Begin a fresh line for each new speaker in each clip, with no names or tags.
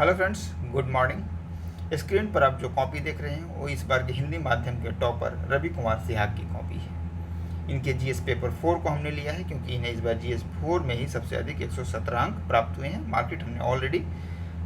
Hello friends, good morning. Screen पर आप जो कॉपी देख रहे हैं वो इस बार के हिंदी माध्यम के टॉपर रवि कुमार सिहाग की कॉपी है। इनके जीएस पेपर 4 को हमने लिया है क्योंकि इन्हें इस बार जीएस 4 में ही सबसे अधिक 117 अंक प्राप्त हुए हैं। मार्केट हमने ऑलरेडी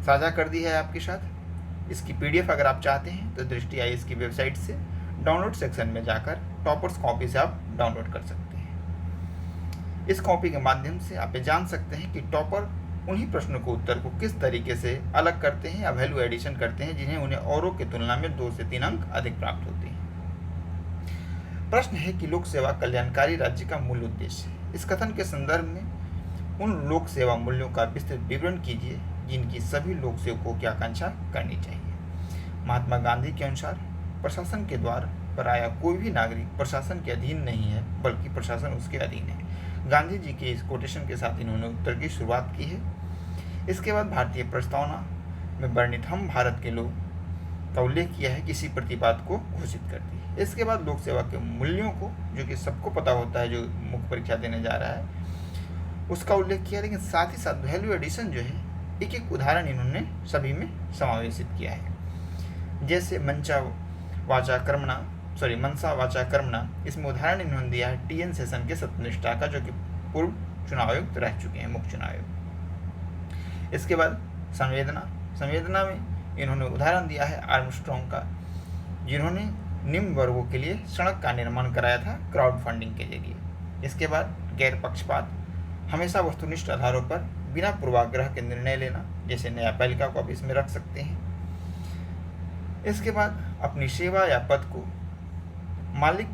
साझा कर दी है आपके साथ। इसकी पीडीएफ अगर आप चाहते हैं तो दृष्टि आई की वेबसाइट से डाउनलोड सेक्शन में जाकर टॉपर्स कॉपी से आप डाउनलोड कर सकते हैं। इस कॉपी के माध्यम से आप ये जान सकते हैं कि टॉपर उन्हीं प्रश्नों को उत्तर को किस तरीके से अलग करते हैं या वैल्यू एडिशन करते हैं जिन्हें उन्हें औरों की तुलना में 2 से 3 अंक अधिक प्राप्त होते हैं। प्रश्न है कि लोक सेवा कल्याणकारी राज्य का मूल उद्देश्य है। इस कथन के संदर्भ में उन लोक सेवा मूल्यों का विस्तृत विवरण कीजिए जिनकी सभी लोक सेवकों की आकांक्षा करनी चाहिए। महात्मा गांधी के अनुसार प्रशासन के द्वार पर आया कोई भी नागरिक प्रशासन के अधीन नहीं है बल्कि प्रशासन उसके अधीन है। गांधी जी के इस कोटेशन के साथ इन्होंने उत्तर की शुरुआत की है। इसके बाद भारतीय प्रस्तावना में वर्णित हम भारत के लोग का उल्लेख किया है, किसी प्रतिपाद को घोषित कर दी। इसके बाद लोक सेवा के मूल्यों को, जो कि सबको पता होता है जो मुख्य परीक्षा देने जा रहा है, उसका उल्लेख किया, लेकिन साथ ही साथ वैल्यू एडिशन जो है एक एक उदाहरण इन्होंने सभी में समावेशित किया है। जैसे मनसा वाचा कर्मणा, इसमें उदाहरण इन्होंने दिया है टीएन सेशन के सत्यनिष्ठा का, जो कि पूर्व चुनाव आयुक्त रह चुके हैं, मुख्य चुनाव आयुक्त। इसके बाद संवेदना में इन्होंने उदाहरण दिया है आर्मस्ट्रॉन्ग का, जिन्होंने निम्न वर्गों के लिए सड़क का निर्माण कराया था क्राउड फंडिंग के जरिए। इसके बाद गैर पक्षपात, हमेशा वस्तुनिष्ठ आधारों पर बिना पूर्वाग्रह के निर्णय लेना, जैसे न्यायपालिका को आप इसमें रख सकते हैं। इसके बाद अपनी सेवा या पद को मालिक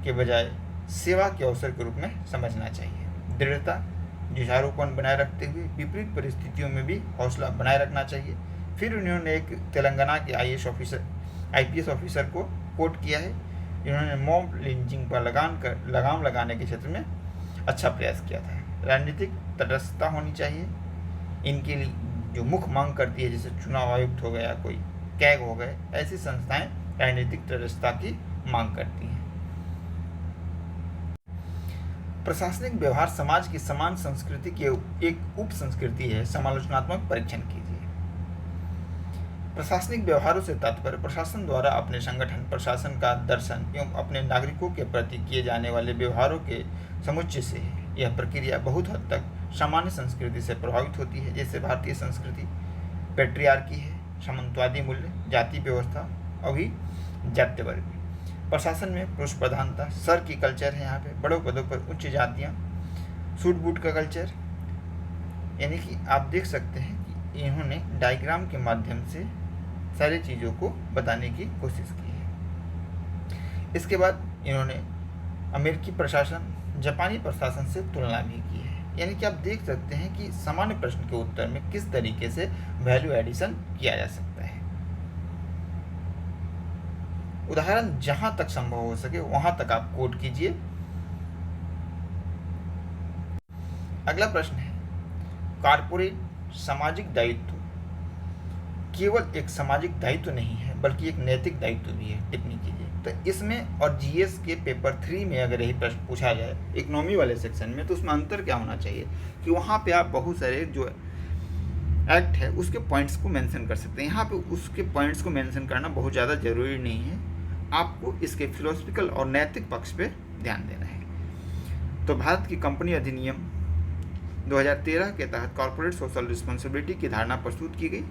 के बजाय सेवा के अवसर के रूप में समझना चाहिए। दृढ़ता, जुझारूपन बनाए रखते हुए विपरीत परिस्थितियों में भी हौसला बनाए रखना चाहिए। फिर उन्होंने एक तेलंगाना के आईपीएस ऑफिसर को कोट किया है, इन्होंने मॉब लिंचिंग पर लगाम लगाने के क्षेत्र में अच्छा प्रयास किया था। राजनीतिक तटस्थता होनी चाहिए। इनके लिए जो मुख्य मांग करती है, जैसे चुनाव आयुक्त हो गया, कोई कैग हो गए, ऐसी संस्थाएं राजनीतिक तटस्थता की मांग करती हैं। प्रशासनिक व्यवहार समाज की समान संस्कृति की एक उप संस्कृति है। समालोचनात्मक परीक्षण कीजिए। प्रशासनिक व्यवहारों से तात्पर्य प्रशासन द्वारा अपने संगठन, प्रशासन का दर्शन एवं अपने नागरिकों के प्रति किए जाने वाले व्यवहारों के समुच्चय से है। यह प्रक्रिया बहुत हद तक सामान्य संस्कृति से प्रभावित होती है, जैसे भारतीय संस्कृति पैट्रियार्की है, सामंतवादी मूल्य, जाति व्यवस्था, अभिजात्य वर्ग। प्रशासन में पुरुष प्रधानता, सर की कल्चर है, यहाँ पे बड़ों पदों पर उच्च जातियाँ, सूट बूट का कल्चर। यानी कि आप देख सकते हैं कि इन्होंने डायग्राम के माध्यम से सारी चीज़ों को बताने की कोशिश की है। इसके बाद इन्होंने अमेरिकी प्रशासन, जापानी प्रशासन से तुलना भी की है। यानी कि आप देख सकते हैं कि सामान्य प्रश्न के उत्तर में किस तरीके से वैल्यू एडिशन किया जा सकता है। उदाहरण जहां तक संभव हो सके वहां तक आप कोट कीजिए। अगला प्रश्न है, कॉर्पोरेट सामाजिक दायित्व केवल एक सामाजिक दायित्व नहीं है बल्कि एक नैतिक दायित्व भी है, टिप्पणी कीजिए। तो इसमें और जीएस के पेपर 3 में अगर यही प्रश्न पूछा जाए इकोनॉमी वाले सेक्शन में, तो उसमें अंतर क्या होना चाहिए कि वहाँ पे आप बहुत सारे जो एक्ट है उसके पॉइंट्स को मेंशन कर सकते हैं। यहाँ पे उसके पॉइंट्स को मेंशन करना बहुत ज़्यादा जरूरी नहीं है, आपको इसके फिलोसफिकल और नैतिक पक्ष पे ध्यान देना है। तो भारत की कंपनी अधिनियम 2013 के तहत कॉर्पोरेट सोशल रिस्पॉन्सिबिलिटी की धारणा प्रस्तुत की गई,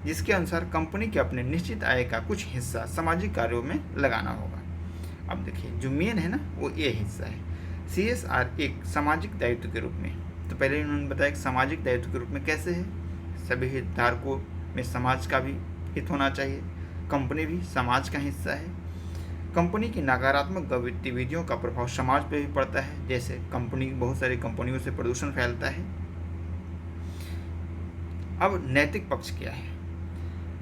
जिसके अनुसार कंपनी के अपने निश्चित आय का कुछ हिस्सा सामाजिक कार्यों में लगाना होगा। अब देखिए, जो मेन है ना वो ये हिस्सा है। CSR एक सामाजिक दायित्व के रूप में, तो पहले इन्होंने बताया कि सामाजिक दायित्व के रूप में कैसे है, सभी हितधारकों में समाज का भी हित होना चाहिए, कंपनी भी समाज का हिस्सा है। कंपनी की नकारात्मक गतिविधियों का प्रभाव समाज पर भी पड़ता है, जैसे बहुत सारी कंपनियों से प्रदूषण फैलता है। अब नैतिक पक्ष क्या है,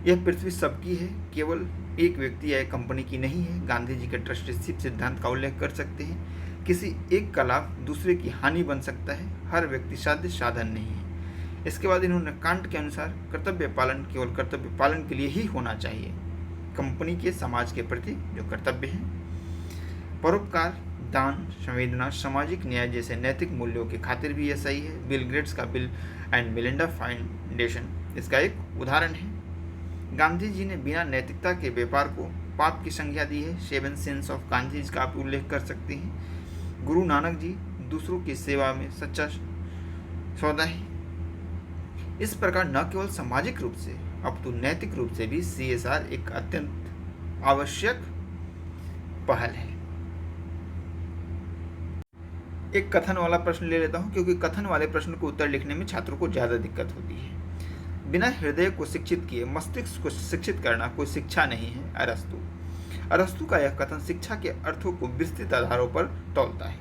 यह पृथ्वी सबकी है, केवल एक व्यक्ति या कंपनी की नहीं है। गांधी जी के ट्रस्टीशिप सिद्धांत का उल्लेख कर सकते हैं। किसी एक का लाभ दूसरे की हानि बन सकता है, हर व्यक्ति साध्य साधन नहीं है। इसके बाद इन्होंने कांट के अनुसार कर्तव्य पालन केवल कर्तव्य पालन के लिए ही होना चाहिए, कंपनी के समाज के प्रति जो कर्तव्य है, परोपकार, दान, संवेदना, सामाजिक न्याय जैसे नैतिक मूल्यों की खातिर भी यह सही है। बिल गेट्स का बिल एंड मेलिंडा फाउंडेशन इसका एक उदाहरण है। गांधी जी ने बिना नैतिकता के व्यापार को पाप की संज्ञा दी है। 7 सिंस ऑफ गांधी का आप उल्लेख कर सकते हैं। गुरु नानक जी दूसरों की सेवा में सच्चा सौदा है। इस प्रकार न केवल सामाजिक रूप से अपितु नैतिक रूप से भी CSR एक अत्यंत आवश्यक पहल है। एक कथन वाला प्रश्न ले लेता हूं, क्योंकि कथन वाले प्रश्न को उत्तर लिखने में छात्रों को ज्यादा दिक्कत होती है। बिना हृदय को शिक्षित किए मस्तिष्क को शिक्षित करना कोई शिक्षा नहीं है। अरस्तु का यह कथन शिक्षा के अर्थों को विस्तृत आधारों पर तौलता है।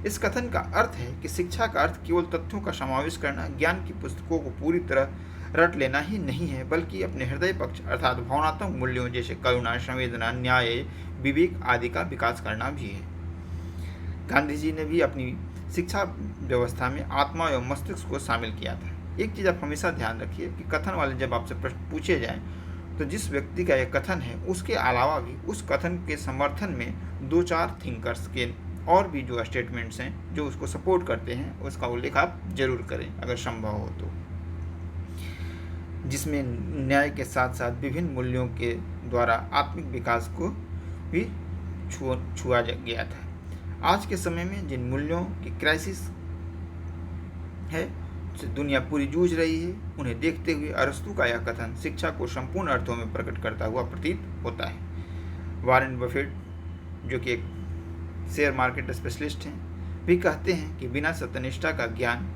इस कथन का अर्थ है कि शिक्षा का अर्थ केवल तथ्यों का समावेश करना, ज्ञान की पुस्तकों को पूरी तरह रट लेना ही नहीं है, बल्कि अपने हृदय पक्ष अर्थात भावनात्मक मूल्यों जैसे करुणा, संवेदना, न्याय, विवेक आदि का विकास करना भी है। गांधी जी ने भी अपनी शिक्षा व्यवस्था में आत्मा एवं मस्तिष्क को शामिल किया था। एक चीज़ आप हमेशा ध्यान रखिए कि कथन वाले जब आपसे प्रश्न पूछे जाएं तो जिस व्यक्ति का यह कथन है उसके अलावा भी उस कथन के समर्थन में 2-4 थिंकर्स के और भी जो स्टेटमेंट्स हैं जो उसको सपोर्ट करते हैं उसका उल्लेख आप जरूर करें अगर संभव हो तो, जिसमें न्याय के साथ साथ विभिन्न मूल्यों के द्वारा आत्मिक विकास को भी छुआ गया था। आज के समय में जिन मूल्यों की क्राइसिस है से दुनिया पूरी जूझ रही है, उन्हें देखते हुए अरस्तु का यह कथन शिक्षा को संपूर्ण अर्थों में प्रकट करता हुआ प्रतीत होता है। वॉरेन बफेट जो कि एक शेयर मार्केट स्पेशलिस्ट हैं, भी कहते हैं कि बिना सत्यनिष्ठा का ज्ञान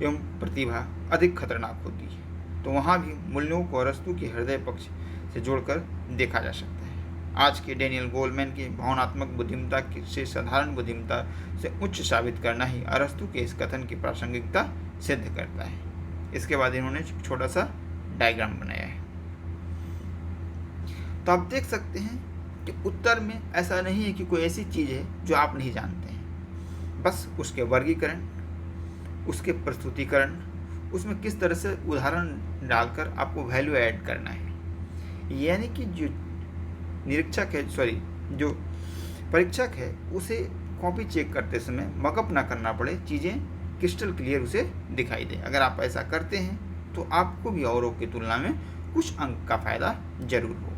एवं प्रतिभा अधिक खतरनाक होती है। तो वहाँ भी मूल्यों को अरस्तु के हृदय पक्ष से जोड़कर देखा जा सकता है। आज के डेनियल गोलमैन की भावनात्मक बुद्धिमत्ता से साधारण बुद्धिमत्ता से उच्च साबित करना ही अरस्तु के इस कथन की प्रासंगिकता सिद्ध करता है। इसके बाद इन्होंने छोटा सा डायग्राम बनाया है। तो आप देख सकते हैं कि उत्तर में ऐसा नहीं है कि कोई ऐसी चीज़ है जो आप नहीं जानते हैं, बस उसके वर्गीकरण, उसके प्रस्तुतिकरण, उसमें किस तरह से उदाहरण डालकर आपको वैल्यू ऐड करना है। यानी कि जो निरीक्षक है जो परीक्षक है उसे कॉपी चेक करते समय मगअप ना करना पड़े, चीज़ें क्रिस्टल क्लियर उसे दिखाई दे। अगर आप ऐसा करते हैं तो आपको भी औरों की तुलना में कुछ अंक का फायदा जरूर होगा।